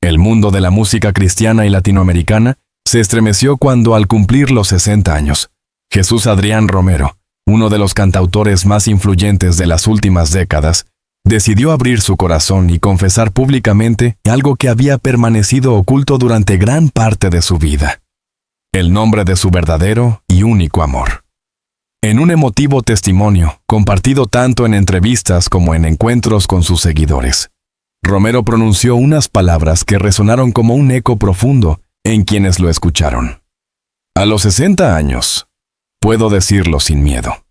El mundo de la música cristiana y latinoamericana se estremeció cuando, al cumplir los 60 años, Jesús Adrián Romero, uno de los cantautores más influyentes de las últimas décadas, decidió abrir su corazón y confesar públicamente algo que había permanecido oculto durante gran parte de su vida: el nombre de su verdadero y único amor. En un emotivo testimonio, compartido tanto en entrevistas como en encuentros con sus seguidores, Romero pronunció unas palabras que resonaron como un eco profundo en quienes lo escucharon. A los 60 años, puedo decirlo sin miedo: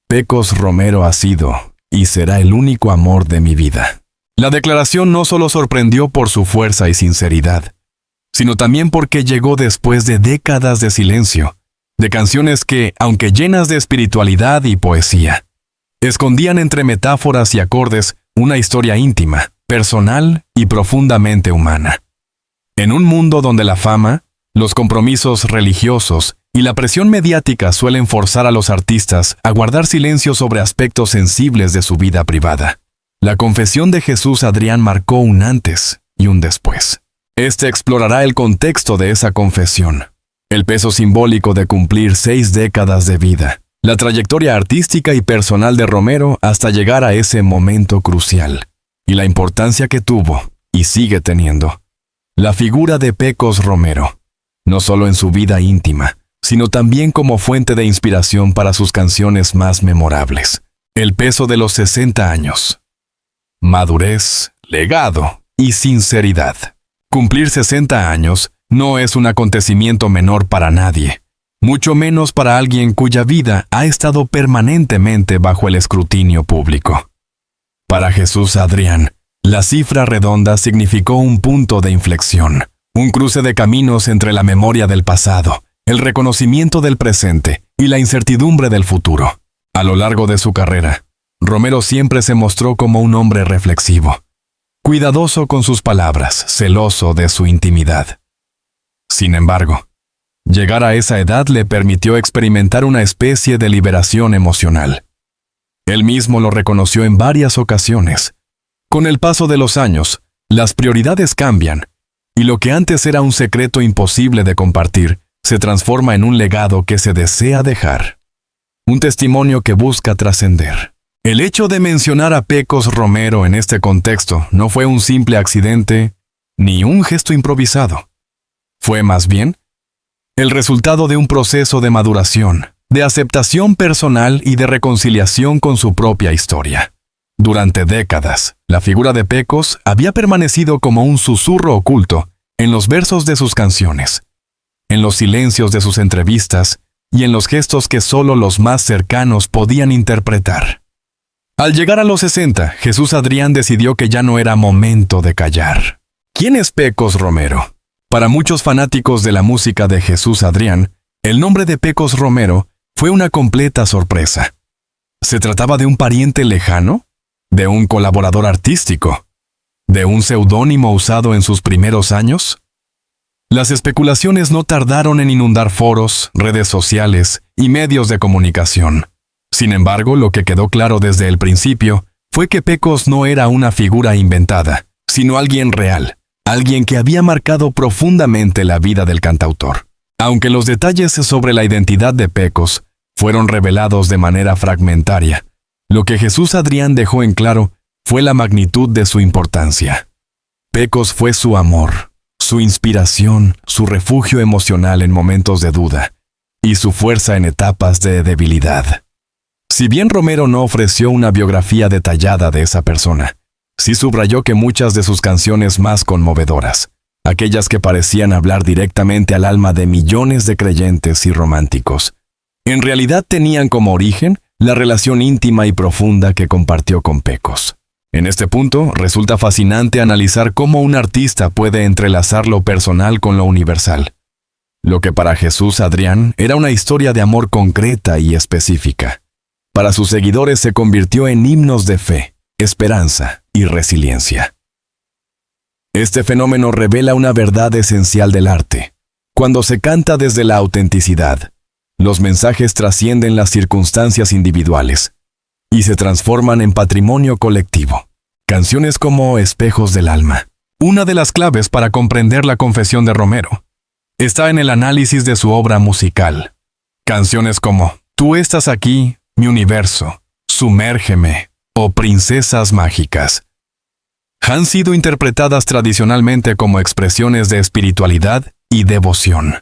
Pecos Romero ha sido y será el único amor de mi vida. La declaración no solo sorprendió por su fuerza y sinceridad, sino también porque llegó después de décadas de silencio, de canciones que, aunque llenas de espiritualidad y poesía, escondían entre metáforas y acordes una historia íntima, personal y profundamente humana. En un mundo donde la fama, los compromisos religiosos y la presión mediática suelen forzar a los artistas a guardar silencio sobre aspectos sensibles de su vida privada, la confesión de Jesús Adrián marcó un antes y un después. Este explorará el contexto de esa confesión, el peso simbólico de cumplir 6 décadas de vida, la trayectoria artística y personal de Romero hasta llegar a ese momento crucial, y la importancia que tuvo, y sigue teniendo, la figura de Pecos Romero, no solo en su vida íntima, sino también como fuente de inspiración para sus canciones más memorables. El peso de los 60 años. Madurez, legado y sinceridad. Cumplir 60 años no es un acontecimiento menor para nadie, mucho menos para alguien cuya vida ha estado permanentemente bajo el escrutinio público. Para Jesús Adrián, la cifra redonda significó un punto de inflexión, un cruce de caminos entre la memoria del pasado, el reconocimiento del presente y la incertidumbre del futuro. A lo largo de su carrera, Romero siempre se mostró como un hombre reflexivo, cuidadoso con sus palabras, celoso de su intimidad. Sin embargo, llegar a esa edad le permitió experimentar una especie de liberación emocional. Él mismo lo reconoció en varias ocasiones. Con el paso de los años, las prioridades cambian, y lo que antes era un secreto imposible de compartir, se transforma en un legado que se desea dejar. Un testimonio que busca trascender. El hecho de mencionar a Pecos Romero en este contexto no fue un simple accidente, ni un gesto improvisado. Fue más bien el resultado de un proceso de maduración, de aceptación personal y de reconciliación con su propia historia. Durante décadas, la figura de Pecos había permanecido como un susurro oculto en los versos de sus canciones, en los silencios de sus entrevistas y en los gestos que solo los más cercanos podían interpretar. Al llegar a los 60, Jesús Adrián decidió que ya no era momento de callar. ¿Quién es Pecos Romero? Para muchos fanáticos de la música de Jesús Adrián, el nombre de Pecos Romero fue una completa sorpresa. ¿Se trataba de un pariente lejano? ¿De un colaborador artístico? ¿De un seudónimo usado en sus primeros años? Las especulaciones no tardaron en inundar foros, redes sociales y medios de comunicación. Sin embargo, lo que quedó claro desde el principio fue que Pecos no era una figura inventada, sino alguien real, alguien que había marcado profundamente la vida del cantautor. Aunque los detalles sobre la identidad de Pecos fueron revelados de manera fragmentaria, lo que Jesús Adrián dejó en claro fue la magnitud de su importancia. Pecos fue su amor, su inspiración, su refugio emocional en momentos de duda, y su fuerza en etapas de debilidad. Si bien Romero no ofreció una biografía detallada de esa persona, sí subrayó que muchas de sus canciones más conmovedoras, aquellas que parecían hablar directamente al alma de millones de creyentes y románticos, en realidad tenían como origen la relación íntima y profunda que compartió con Pecos. En este punto, resulta fascinante analizar cómo un artista puede entrelazar lo personal con lo universal. Lo que para Jesús Adrián era una historia de amor concreta y específica, para sus seguidores se convirtió en himnos de fe, esperanza y resiliencia. Este fenómeno revela una verdad esencial del arte. Cuando se canta desde la autenticidad, los mensajes trascienden las circunstancias individuales y se transforman en patrimonio colectivo. Canciones como Espejos del Alma, Una de las claves para comprender la confesión de Romero está en el análisis de su obra musical. Canciones como Tú estás aquí, mi universo, Sumérgeme o Princesas mágicas han sido interpretadas tradicionalmente como expresiones de espiritualidad y devoción.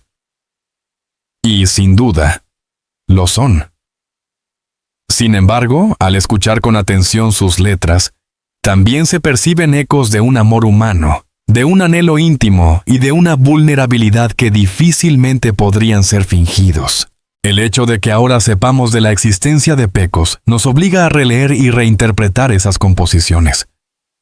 Y sin duda, lo son. Sin embargo, al escuchar con atención sus letras, también se perciben ecos de un amor humano, de un anhelo íntimo y de una vulnerabilidad que difícilmente podrían ser fingidos. El hecho de que ahora sepamos de la existencia de Pecos nos obliga a releer y reinterpretar esas composiciones.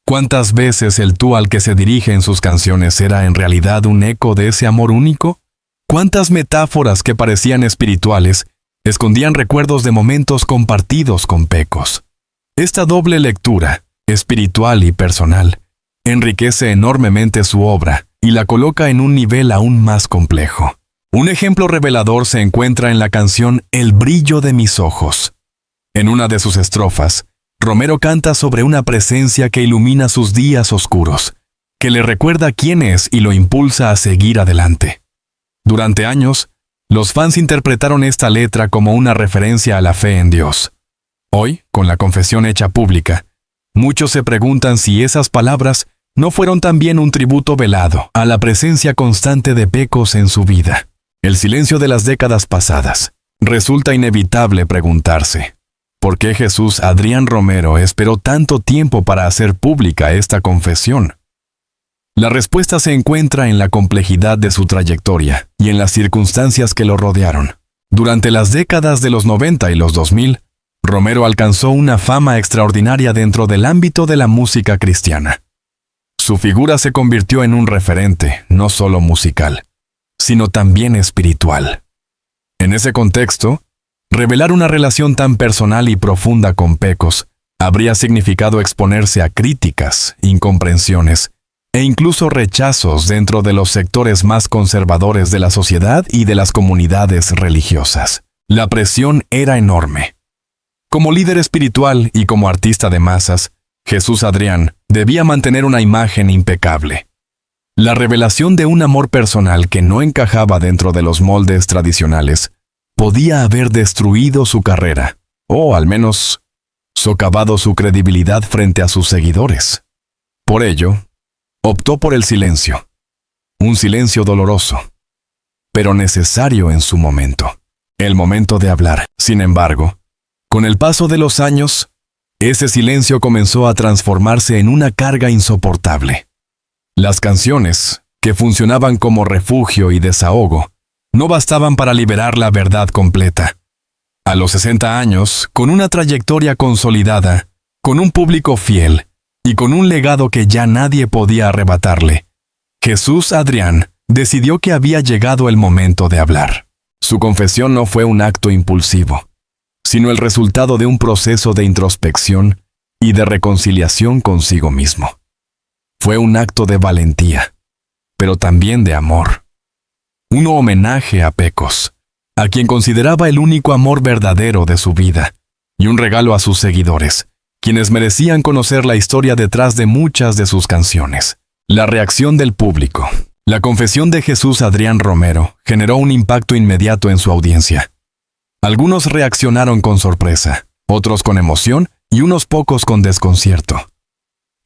¿Cuántas veces el tú al que se dirige en sus canciones era en realidad un eco de ese amor único? ¿Cuántas metáforas que parecían espirituales escondían recuerdos de momentos compartidos con Pecos? Esta doble lectura, espiritual y personal, enriquece enormemente su obra y la coloca en un nivel aún más complejo. Un ejemplo revelador se encuentra en la canción El brillo de mis ojos. En una de sus estrofas, Romero canta sobre una presencia que ilumina sus días oscuros, que le recuerda quién es y lo impulsa a seguir adelante. Durante años, los fans interpretaron esta letra como una referencia a la fe en Dios. Hoy, con la confesión hecha pública, muchos se preguntan si esas palabras no fueron también un tributo velado a la presencia constante de Pecos en su vida. El silencio de las décadas pasadas. Resulta inevitable preguntarse, ¿por qué Jesús Adrián Romero esperó tanto tiempo para hacer pública esta confesión? La respuesta se encuentra en la complejidad de su trayectoria y en las circunstancias que lo rodearon. Durante las décadas de los 90 y los 2000, Romero alcanzó una fama extraordinaria dentro del ámbito de la música cristiana. Su figura se convirtió en un referente, no solo musical, sino también espiritual. En ese contexto, revelar una relación tan personal y profunda con Pecos habría significado exponerse a críticas, incomprensiones e incluso rechazos dentro de los sectores más conservadores de la sociedad y de las comunidades religiosas. La presión era enorme. Como líder espiritual y como artista de masas, Jesús Adrián debía mantener una imagen impecable. La revelación de un amor personal que no encajaba dentro de los moldes tradicionales podía haber destruido su carrera, o al menos socavado su credibilidad frente a sus seguidores. Por ello, optó por el silencio. Un silencio doloroso, pero necesario en su momento. El momento de hablar. Sin embargo, con el paso de los años, ese silencio comenzó a transformarse en una carga insoportable. Las canciones, que funcionaban como refugio y desahogo, no bastaban para liberar la verdad completa. A los 60 años, con una trayectoria consolidada, con un público fiel y con un legado que ya nadie podía arrebatarle, Jesús Adrián decidió que había llegado el momento de hablar. Su confesión no fue un acto impulsivo, sino el resultado de un proceso de introspección y de reconciliación consigo mismo. Fue un acto de valentía, pero también de amor. Un homenaje a Pecos, a quien consideraba el único amor verdadero de su vida, y un regalo a sus seguidores, quienes merecían conocer la historia detrás de muchas de sus canciones. La reacción del público. La confesión de Jesús Adrián Romero generó un impacto inmediato en su audiencia. Algunos reaccionaron con sorpresa, otros con emoción y unos pocos con desconcierto.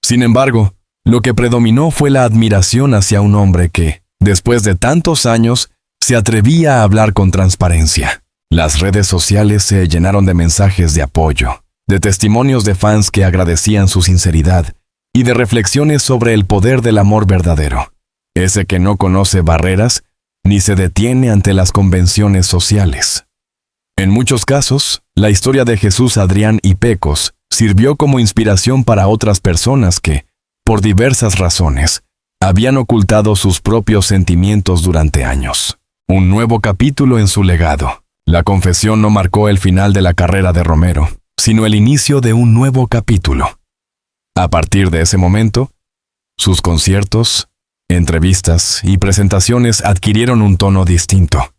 Sin embargo, lo que predominó fue la admiración hacia un hombre que, después de tantos años, se atrevía a hablar con transparencia. Las redes sociales se llenaron de mensajes de apoyo, de testimonios de fans que agradecían su sinceridad y de reflexiones sobre el poder del amor verdadero, ese que no conoce barreras ni se detiene ante las convenciones sociales. En muchos casos, la historia de Jesús Adrián y Pecos sirvió como inspiración para otras personas que, por diversas razones, habían ocultado sus propios sentimientos durante años. Un nuevo capítulo en su legado. La confesión no marcó el final de la carrera de Romero, sino el inicio de un nuevo capítulo. A partir de ese momento, sus conciertos, entrevistas y presentaciones adquirieron un tono distinto.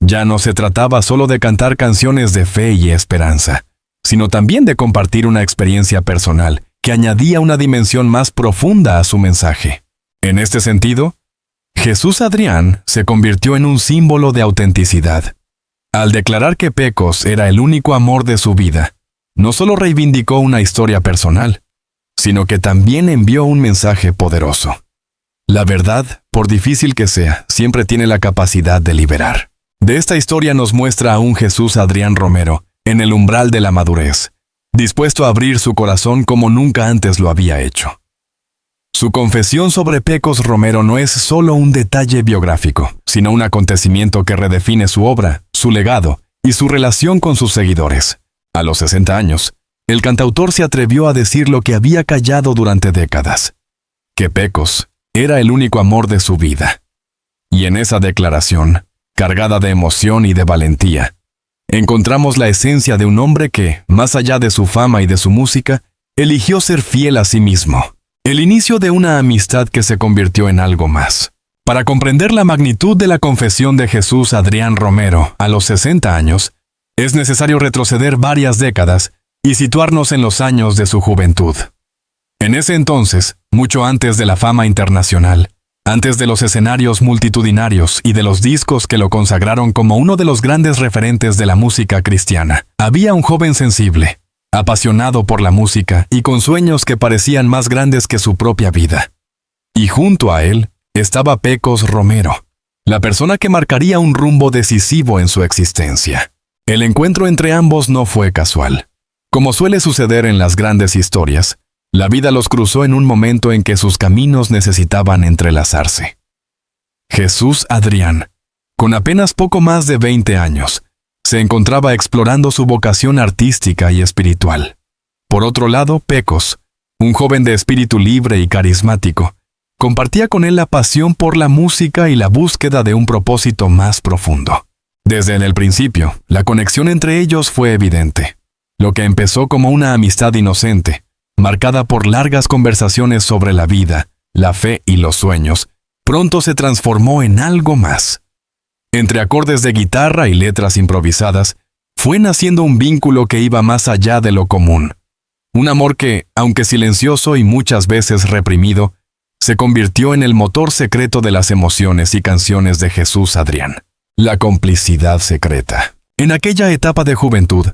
Ya no se trataba solo de cantar canciones de fe y esperanza, sino también de compartir una experiencia personal que añadía una dimensión más profunda a su mensaje. En este sentido, Jesús Adrián se convirtió en un símbolo de autenticidad. Al declarar que Pecos era el único amor de su vida, no solo reivindicó una historia personal, sino que también envió un mensaje poderoso. La verdad, por difícil que sea, siempre tiene la capacidad de liberar. De esta historia nos muestra a un Jesús Adrián Romero en el umbral de la madurez, dispuesto a abrir su corazón como nunca antes lo había hecho. Su confesión sobre Pecos Romero no es solo un detalle biográfico, sino un acontecimiento que redefine su obra, su legado y su relación con sus seguidores. A los 60 años, el cantautor se atrevió a decir lo que había callado durante décadas, que Pecos era el único amor de su vida. Y en esa declaración, cargada de emoción y de valentía, encontramos la esencia de un hombre que, más allá de su fama y de su música, eligió ser fiel a sí mismo. El inicio de una amistad que se convirtió en algo más. Para comprender la magnitud de la confesión de Jesús Adrián Romero a los 60 años, es necesario retroceder varias décadas y situarnos en los años de su juventud. En ese entonces, mucho antes de la fama internacional, antes de los escenarios multitudinarios y de los discos que lo consagraron como uno de los grandes referentes de la música cristiana, había un joven sensible, apasionado por la música y con sueños que parecían más grandes que su propia vida. Y junto a él estaba Pecos Romero, la persona que marcaría un rumbo decisivo en su existencia. El encuentro entre ambos no fue casual. Como suele suceder en las grandes historias, la vida los cruzó en un momento en que sus caminos necesitaban entrelazarse. Jesús Adrián, con apenas poco más de 20 años, se encontraba explorando su vocación artística y espiritual. Por otro lado, Pecos, un joven de espíritu libre y carismático, compartía con él la pasión por la música y la búsqueda de un propósito más profundo. Desde el principio, la conexión entre ellos fue evidente. Lo que empezó como una amistad inocente, marcada por largas conversaciones sobre la vida, la fe y los sueños, pronto se transformó en algo más. Entre acordes de guitarra y letras improvisadas, fue naciendo un vínculo que iba más allá de lo común. Un amor que, aunque silencioso y muchas veces reprimido, se convirtió en el motor secreto de las emociones y canciones de Jesús Adrián. La complicidad secreta. En aquella etapa de juventud,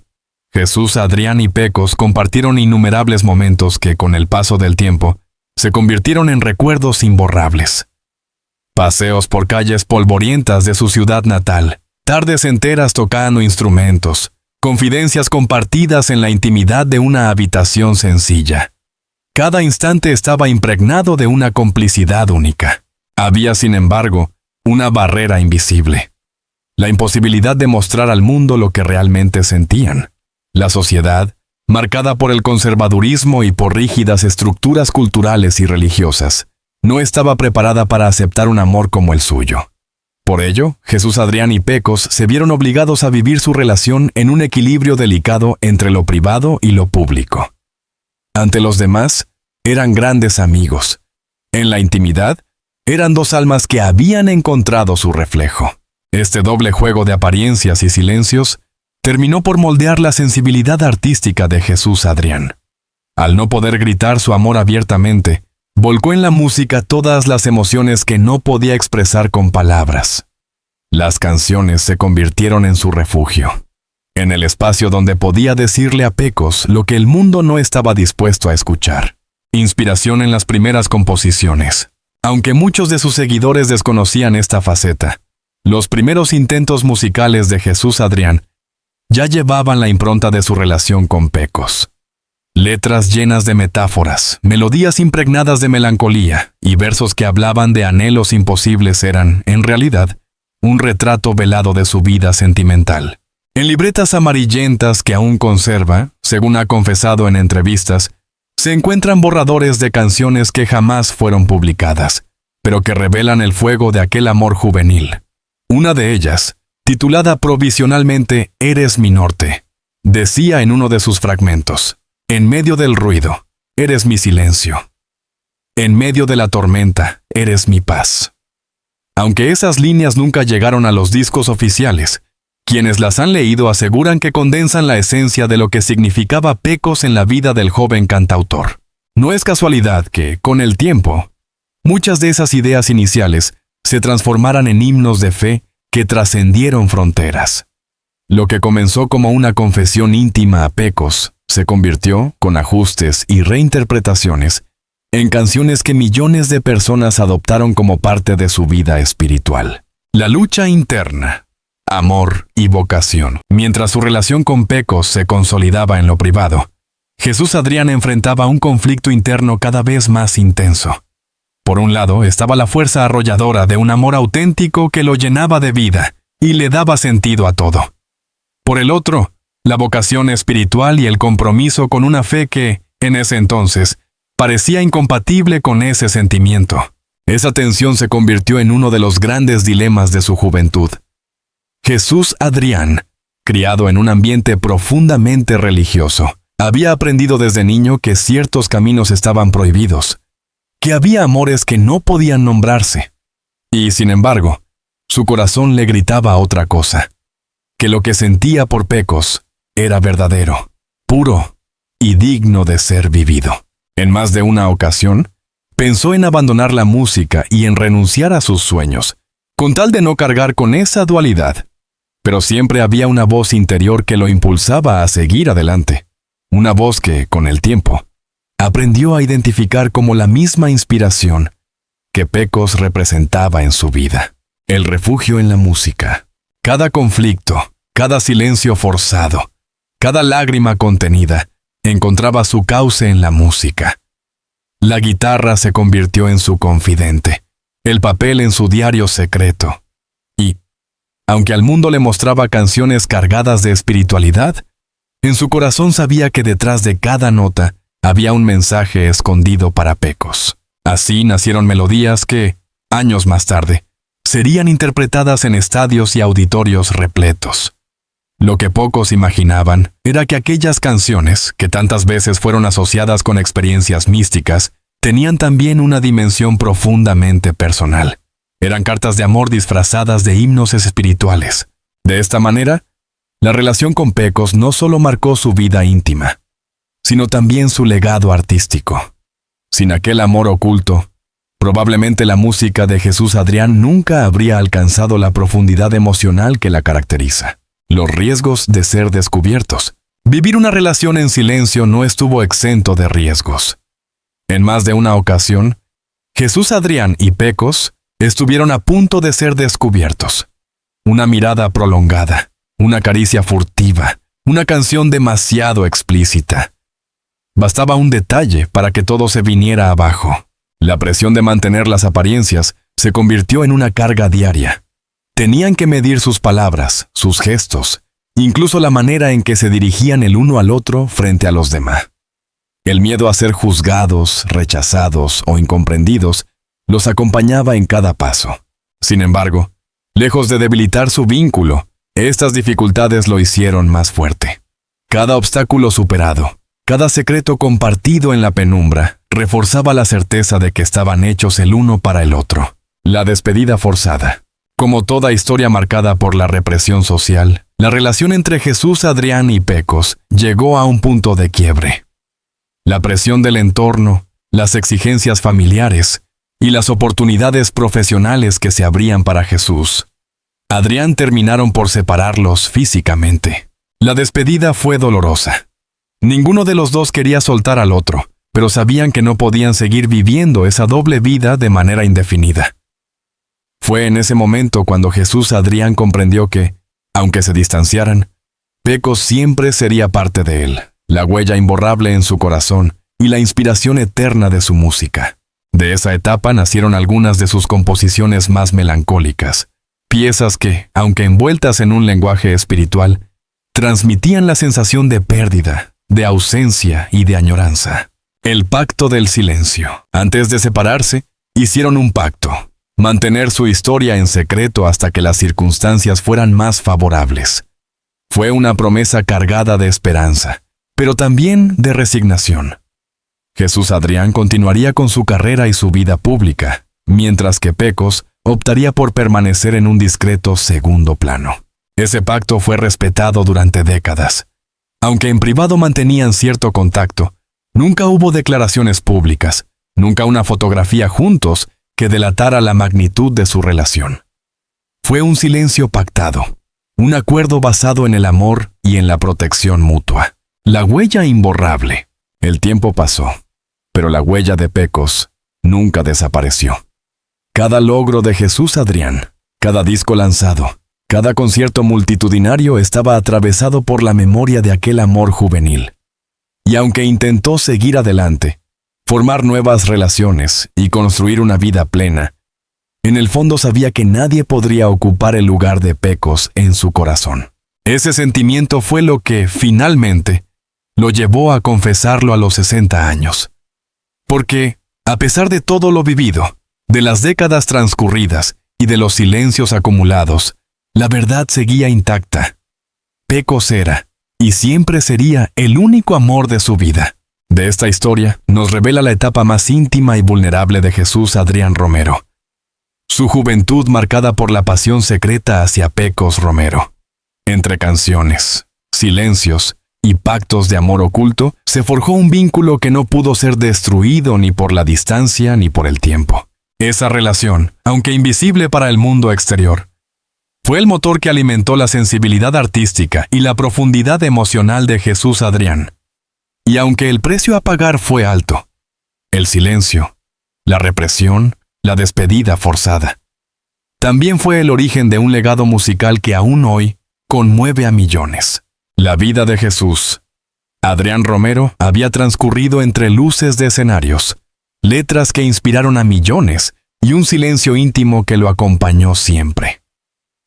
Jesús Adrián y Pecos compartieron innumerables momentos que, con el paso del tiempo, se convirtieron en recuerdos imborrables. Paseos por calles polvorientas de su ciudad natal, tardes enteras tocando instrumentos, confidencias compartidas en la intimidad de una habitación sencilla. Cada instante estaba impregnado de una complicidad única. Había, sin embargo, una barrera invisible. La imposibilidad de mostrar al mundo lo que realmente sentían. La sociedad, marcada por el conservadurismo y por rígidas estructuras culturales y religiosas, no estaba preparada para aceptar un amor como el suyo. Por ello, Jesús Adrián y Pecos se vieron obligados a vivir su relación en un equilibrio delicado entre lo privado y lo público. Ante los demás, eran grandes amigos. En la intimidad, eran dos almas que habían encontrado su reflejo. Este doble juego de apariencias y silencios terminó por moldear la sensibilidad artística de Jesús Adrián. Al no poder gritar su amor abiertamente, volcó en la música todas las emociones que no podía expresar con palabras. Las canciones se convirtieron en su refugio, en el espacio donde podía decirle a Pecos lo que el mundo no estaba dispuesto a escuchar. Inspiración en las primeras composiciones. Aunque muchos de sus seguidores desconocían esta faceta, los primeros intentos musicales de Jesús Adrián ya llevaban la impronta de su relación con Pecos. Letras llenas de metáforas, melodías impregnadas de melancolía y versos que hablaban de anhelos imposibles eran, en realidad, un retrato velado de su vida sentimental. En libretas amarillentas que aún conserva, según ha confesado en entrevistas, se encuentran borradores de canciones que jamás fueron publicadas, pero que revelan el fuego de aquel amor juvenil. Una de ellas, titulada provisionalmente Eres mi norte, decía en uno de sus fragmentos: en medio del ruido, eres mi silencio. En medio de la tormenta, eres mi paz. Aunque esas líneas nunca llegaron a los discos oficiales, quienes las han leído aseguran que condensan la esencia de lo que significaba Pecos en la vida del joven cantautor. No es casualidad que, con el tiempo, muchas de esas ideas iniciales se transformaran en himnos de fe que trascendieron fronteras. Lo que comenzó como una confesión íntima a Pecos se convirtió, con ajustes y reinterpretaciones, en canciones que millones de personas adoptaron como parte de su vida espiritual. La lucha interna, amor y vocación. Mientras su relación con Pecos se consolidaba en lo privado, Jesús Adrián enfrentaba un conflicto interno cada vez más intenso. Por un lado estaba la fuerza arrolladora de un amor auténtico que lo llenaba de vida y le daba sentido a todo. Por el otro, la vocación espiritual y el compromiso con una fe que, en ese entonces, parecía incompatible con ese sentimiento. Esa tensión se convirtió en uno de los grandes dilemas de su juventud. Jesús Adrián, criado en un ambiente profundamente religioso, había aprendido desde niño que ciertos caminos estaban prohibidos, que había amores que no podían nombrarse. Y, sin embargo, su corazón le gritaba otra cosa, que lo que sentía por Pecos era verdadero, puro y digno de ser vivido. En más de una ocasión, pensó en abandonar la música y en renunciar a sus sueños, con tal de no cargar con esa dualidad. Pero siempre había una voz interior que lo impulsaba a seguir adelante. Una voz que, con el tiempo, aprendió a identificar como la misma inspiración que Pecos representaba en su vida. El refugio en la música. Cada conflicto, cada silencio forzado, cada lágrima contenida, encontraba su cauce en la música. La guitarra se convirtió en su confidente, el papel en su diario secreto. Y, aunque al mundo le mostraba canciones cargadas de espiritualidad, en su corazón sabía que detrás de cada nota había un mensaje escondido para Pecos. Así nacieron melodías que, años más tarde, serían interpretadas en estadios y auditorios repletos. Lo que pocos imaginaban era que aquellas canciones, que tantas veces fueron asociadas con experiencias místicas, tenían también una dimensión profundamente personal. Eran cartas de amor disfrazadas de himnos espirituales. De esta manera, la relación con Pecos no solo marcó su vida íntima, sino también su legado artístico. Sin aquel amor oculto, probablemente la música de Jesús Adrián nunca habría alcanzado la profundidad emocional que la caracteriza. Los riesgos de ser descubiertos. Vivir una relación en silencio no estuvo exento de riesgos. En más de una ocasión, Jesús Adrián y Pecos estuvieron a punto de ser descubiertos. Una mirada prolongada, una caricia furtiva, una canción demasiado explícita. Bastaba un detalle para que todo se viniera abajo. La presión de mantener las apariencias se convirtió en una carga diaria. Tenían que medir sus palabras, sus gestos, incluso la manera en que se dirigían el uno al otro frente a los demás. El miedo a ser juzgados, rechazados o incomprendidos los acompañaba en cada paso. Sin embargo, lejos de debilitar su vínculo, estas dificultades lo hicieron más fuerte. Cada obstáculo superado, cada secreto compartido en la penumbra, reforzaba la certeza de que estaban hechos el uno para el otro. La despedida forzada. Como toda historia marcada por la represión social, la relación entre Jesús Adrián y Pecos llegó a un punto de quiebre. La presión del entorno, las exigencias familiares y las oportunidades profesionales que se abrían para Jesús Adrián terminaron por separarlos físicamente. La despedida fue dolorosa. Ninguno de los dos quería soltar al otro, pero sabían que no podían seguir viviendo esa doble vida de manera indefinida. Fue en ese momento cuando Jesús Adrián comprendió que, aunque se distanciaran, Pecos siempre sería parte de él, la huella imborrable en su corazón y la inspiración eterna de su música. De esa etapa nacieron algunas de sus composiciones más melancólicas, piezas que, aunque envueltas en un lenguaje espiritual, transmitían la sensación de pérdida, de ausencia y de añoranza. El pacto del silencio. Antes de separarse, hicieron un pacto. Mantener su historia en secreto hasta que las circunstancias fueran más favorables. Fue una promesa cargada de esperanza, pero también de resignación. Jesús Adrián continuaría con su carrera y su vida pública, mientras que Pecos optaría por permanecer en un discreto segundo plano. Ese pacto fue respetado durante décadas. Aunque en privado mantenían cierto contacto, Nunca hubo declaraciones públicas, nunca una fotografía juntos que delatara la magnitud de su relación. Fue un silencio pactado, un acuerdo basado en el amor y en la protección mutua. La huella imborrable. El tiempo pasó, pero la huella de Pecos nunca desapareció. Cada logro de Jesús Adrián, cada disco lanzado, cada concierto multitudinario estaba atravesado por la memoria de aquel amor juvenil. Y aunque intentó seguir adelante, formar nuevas relaciones y construir una vida plena, en el fondo sabía que nadie podría ocupar el lugar de Pecos en su corazón. Ese sentimiento fue lo que, finalmente, lo llevó a confesarlo a los 60 años. Porque, a pesar de todo lo vivido, de las décadas transcurridas y de los silencios acumulados, la verdad seguía intacta. Pecos era, y siempre sería, el único amor de su vida. De esta historia nos revela la etapa más íntima y vulnerable de Jesús Adrián Romero. Su juventud marcada por la pasión secreta hacia Pecos Romero. Entre canciones, silencios y pactos de amor oculto, se forjó un vínculo que no pudo ser destruido ni por la distancia ni por el tiempo. Esa relación, aunque invisible para el mundo exterior, fue el motor que alimentó la sensibilidad artística y la profundidad emocional de Jesús Adrián. Y aunque el precio a pagar fue alto, el silencio, la represión, la despedida forzada, también fue el origen de un legado musical que aún hoy conmueve a millones. La vida de Jesús Adrián Romero había transcurrido entre luces de escenarios, letras que inspiraron a millones y un silencio íntimo que lo acompañó siempre.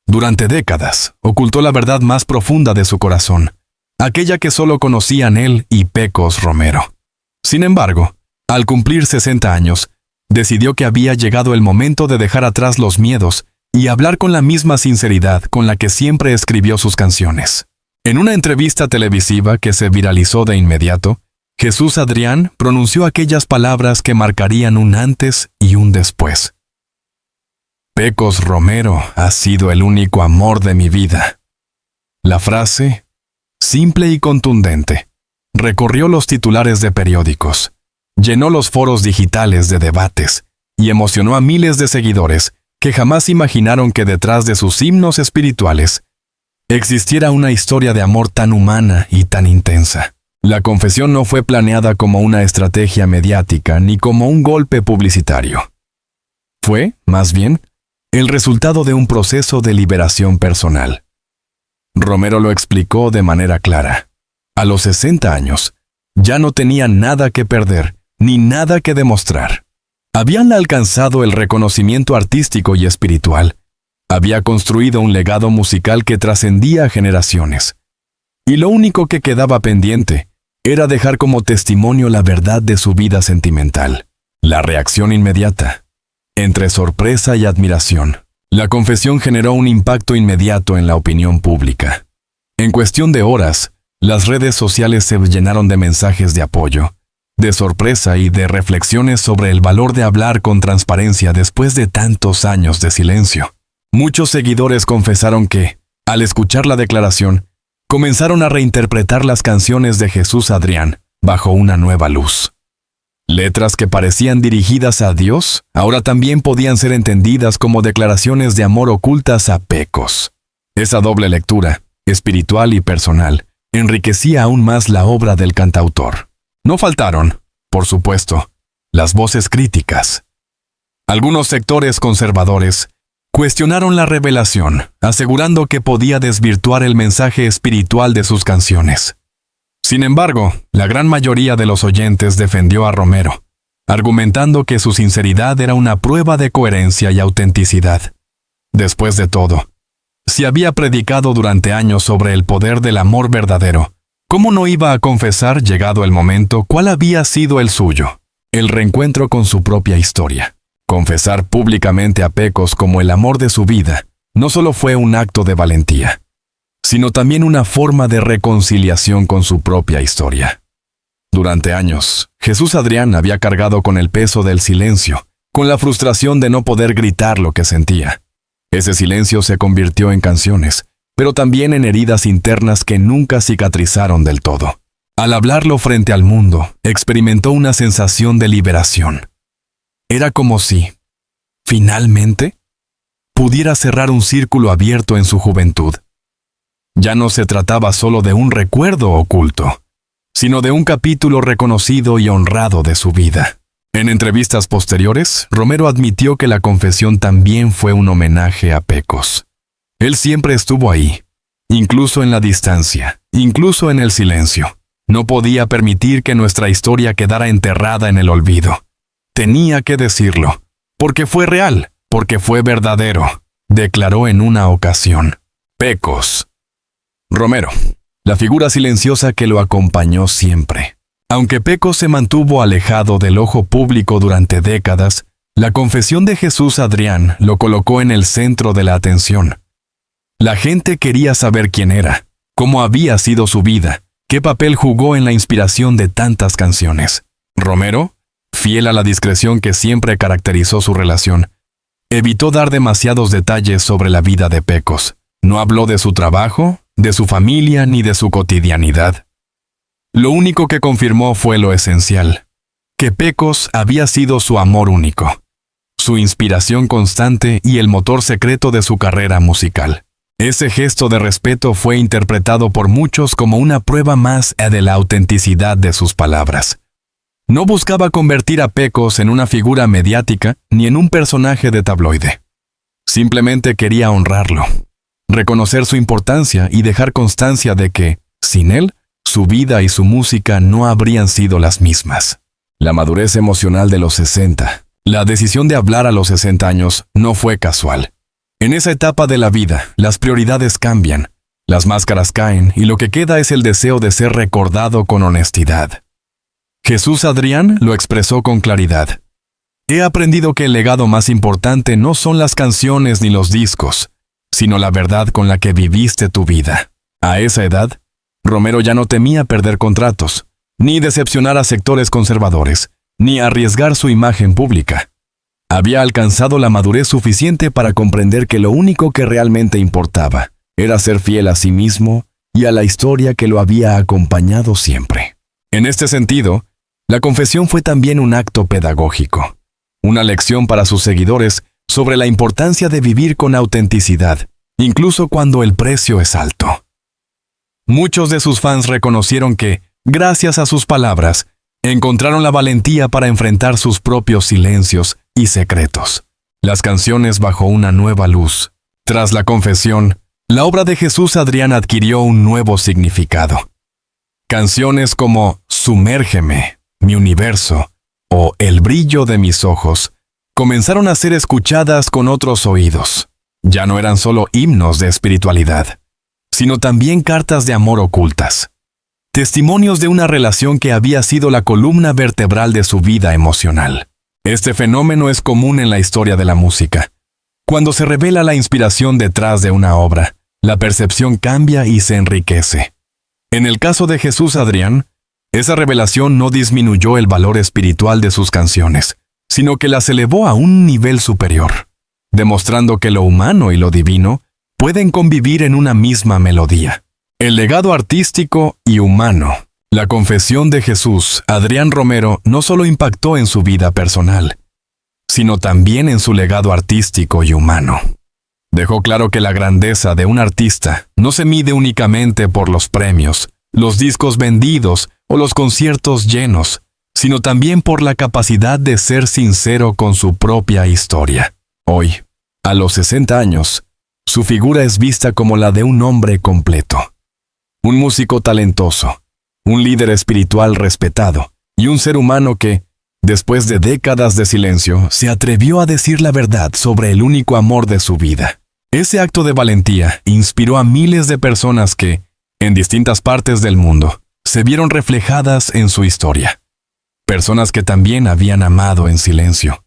Durante décadas, ocultó la verdad más profunda de su corazón, aquella que solo conocían él y Pecos Romero. Sin embargo, al cumplir 60 años, decidió que había llegado el momento de dejar atrás los miedos y hablar con la misma sinceridad con la que siempre escribió sus canciones. En una entrevista televisiva que se viralizó de inmediato, Jesús Adrián pronunció aquellas palabras que marcarían un antes y un después. Pecos Romero ha sido el único amor de mi vida. La frase, simple y contundente, recorrió los titulares de periódicos, llenó los foros digitales de debates y emocionó a miles de seguidores que jamás imaginaron que detrás de sus himnos espirituales existiera una historia de amor tan humana y tan intensa. La confesión no fue planeada como una estrategia mediática ni como un golpe publicitario. Fue, más bien, el resultado de un proceso de liberación personal. Romero lo explicó de manera clara. A los 60 años, ya no tenía nada que perder, ni nada que demostrar. Habían alcanzado el reconocimiento artístico y espiritual. Había construido un legado musical que trascendía generaciones. Y lo único que quedaba pendiente era dejar como testimonio la verdad de su vida sentimental. La reacción inmediata. Entre sorpresa y admiración, la confesión generó un impacto inmediato en la opinión pública. En cuestión de horas, las redes sociales se llenaron de mensajes de apoyo, de sorpresa y de reflexiones sobre el valor de hablar con transparencia después de tantos años de silencio. Muchos seguidores confesaron que, al escuchar la declaración, comenzaron a reinterpretar las canciones de Jesús Adrián bajo una nueva luz. Letras que parecían dirigidas a Dios, ahora también podían ser entendidas como declaraciones de amor ocultas a Pecos. Esa doble lectura, espiritual y personal, enriquecía aún más la obra del cantautor. No faltaron, por supuesto, las voces críticas. Algunos sectores conservadores cuestionaron la revelación, asegurando que podía desvirtuar el mensaje espiritual de sus canciones. Sin embargo, la gran mayoría de los oyentes defendió a Romero, argumentando que su sinceridad era una prueba de coherencia y autenticidad. Después de todo, si había predicado durante años sobre el poder del amor verdadero, ¿cómo no iba a confesar, llegado el momento, cuál había sido el suyo? El reencuentro con su propia historia. Confesar públicamente a Pecos como el amor de su vida no solo fue un acto de valentía, sino también una forma de reconciliación con su propia historia. Durante años, Jesús Adrián había cargado con el peso del silencio, con la frustración de no poder gritar lo que sentía. Ese silencio se convirtió en canciones, pero también en heridas internas que nunca cicatrizaron del todo. Al hablarlo frente al mundo, experimentó una sensación de liberación. Era como si, finalmente, pudiera cerrar un círculo abierto en su juventud. Ya no se trataba solo de un recuerdo oculto, sino de un capítulo reconocido y honrado de su vida. En entrevistas posteriores, Romero admitió que la confesión también fue un homenaje a Pecos. Él siempre estuvo ahí, incluso en la distancia, incluso en el silencio. No podía permitir que nuestra historia quedara enterrada en el olvido. Tenía que decirlo, porque fue real, porque fue verdadero, declaró en una ocasión. Pecos. Romero, la figura silenciosa que lo acompañó siempre. Aunque Pecos se mantuvo alejado del ojo público durante décadas, la confesión de Jesús Adrián lo colocó en el centro de la atención. La gente quería saber quién era, cómo había sido su vida, qué papel jugó en la inspiración de tantas canciones. Romero, fiel a la discreción que siempre caracterizó su relación, evitó dar demasiados detalles sobre la vida de Pecos. No habló de su trabajo, de su familia ni de su cotidianidad. Lo único que confirmó fue lo esencial, que Pecos había sido su amor único, su inspiración constante y el motor secreto de su carrera musical. Ese gesto de respeto fue interpretado por muchos como una prueba más de la autenticidad de sus palabras. No buscaba convertir a Pecos en una figura mediática ni en un personaje de tabloide. Simplemente quería honrarlo, reconocer su importancia y dejar constancia de que, sin él, su vida y su música no habrían sido las mismas. La madurez emocional de los 60, la decisión de hablar a los 60 años, no fue casual. En esa etapa de la vida, las prioridades cambian, las máscaras caen y lo que queda es el deseo de ser recordado con honestidad. Jesús Adrián lo expresó con claridad. He aprendido que el legado más importante no son las canciones ni los discos, sino la verdad con la que viviste tu vida. A esa edad, Romero ya no temía perder contratos, ni decepcionar a sectores conservadores, ni arriesgar su imagen pública. Había alcanzado la madurez suficiente para comprender que lo único que realmente importaba era ser fiel a sí mismo y a la historia que lo había acompañado siempre. En este sentido, la confesión fue también un acto pedagógico, una lección para sus seguidores sobre la importancia de vivir con autenticidad, incluso cuando el precio es alto. Muchos de sus fans reconocieron que, gracias a sus palabras, encontraron la valentía para enfrentar sus propios silencios y secretos. Las canciones bajo una nueva luz. Tras la confesión, la obra de Jesús Adrián adquirió un nuevo significado. Canciones como Sumérgeme, Mi Universo o El brillo de mis ojos comenzaron a ser escuchadas con otros oídos. Ya no eran solo himnos de espiritualidad, sino también cartas de amor ocultas. Testimonios de una relación que había sido la columna vertebral de su vida emocional. Este fenómeno es común en la historia de la música. Cuando se revela la inspiración detrás de una obra, la percepción cambia y se enriquece. En el caso de Jesús Adrián, esa revelación no disminuyó el valor espiritual de sus canciones, sino que las elevó a un nivel superior, demostrando que lo humano y lo divino pueden convivir en una misma melodía. El legado artístico y humano. La confesión de Jesús Adrián Romero no solo impactó en su vida personal, sino también en su legado artístico y humano. Dejó claro que la grandeza de un artista no se mide únicamente por los premios, los discos vendidos o los conciertos llenos, sino también por la capacidad de ser sincero con su propia historia. Hoy, a los 60 años, su figura es vista como la de un hombre completo. Un músico talentoso, un líder espiritual respetado y un ser humano que, después de décadas de silencio, se atrevió a decir la verdad sobre el único amor de su vida. Ese acto de valentía inspiró a miles de personas que, en distintas partes del mundo, se vieron reflejadas en su historia. Personas que también habían amado en silencio,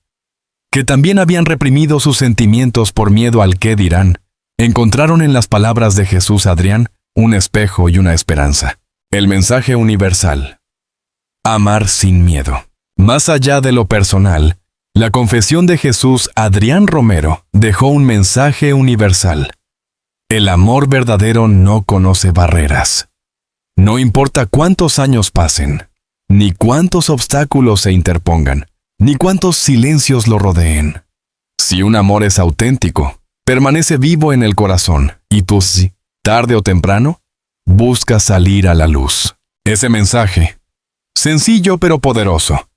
que también habían reprimido sus sentimientos por miedo al qué dirán, encontraron en las palabras de Jesús Adrián un espejo y una esperanza. El mensaje universal. Amar sin miedo. Más allá de lo personal, la confesión de Jesús Adrián Romero dejó un mensaje universal. El amor verdadero no conoce barreras. No importa cuántos años pasen, ni cuántos obstáculos se interpongan, ni cuántos silencios lo rodeen. Si un amor es auténtico, permanece vivo en el corazón, y tú, tarde o temprano, buscas salir a la luz. Ese mensaje, sencillo pero poderoso,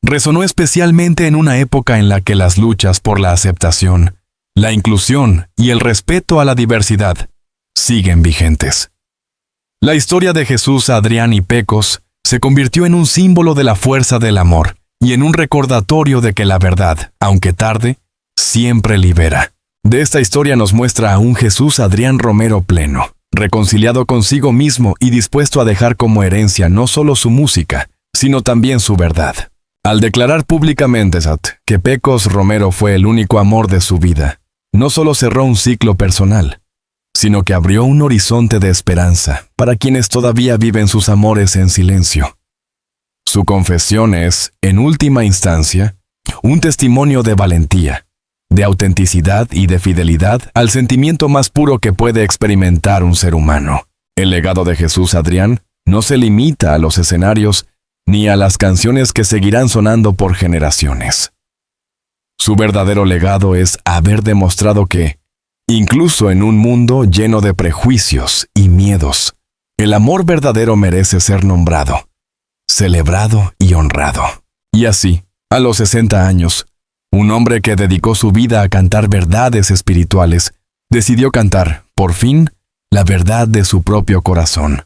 resonó especialmente en una época en la que las luchas por la aceptación, la inclusión y el respeto a la diversidad siguen vigentes. La historia de Jesús, Adrián y Pecos se convirtió en un símbolo de la fuerza del amor y en un recordatorio de que la verdad, aunque tarde, siempre libera. De esta historia nos muestra a un Jesús Adrián Romero pleno, reconciliado consigo mismo y dispuesto a dejar como herencia no solo su música, sino también su verdad. Al declarar públicamente que Pecos Romero fue el único amor de su vida, no solo cerró un ciclo personal, sino que abrió un horizonte de esperanza para quienes todavía viven sus amores en silencio. Su confesión es, en última instancia, un testimonio de valentía, de autenticidad y de fidelidad al sentimiento más puro que puede experimentar un ser humano. El legado de Jesús Adrián no se limita a los escenarios ni a las canciones que seguirán sonando por generaciones. Su verdadero legado es haber demostrado que, incluso en un mundo lleno de prejuicios y miedos, el amor verdadero merece ser nombrado, celebrado y honrado. Y así, a los 60 años, un hombre que dedicó su vida a cantar verdades espirituales, decidió cantar, por fin, la verdad de su propio corazón.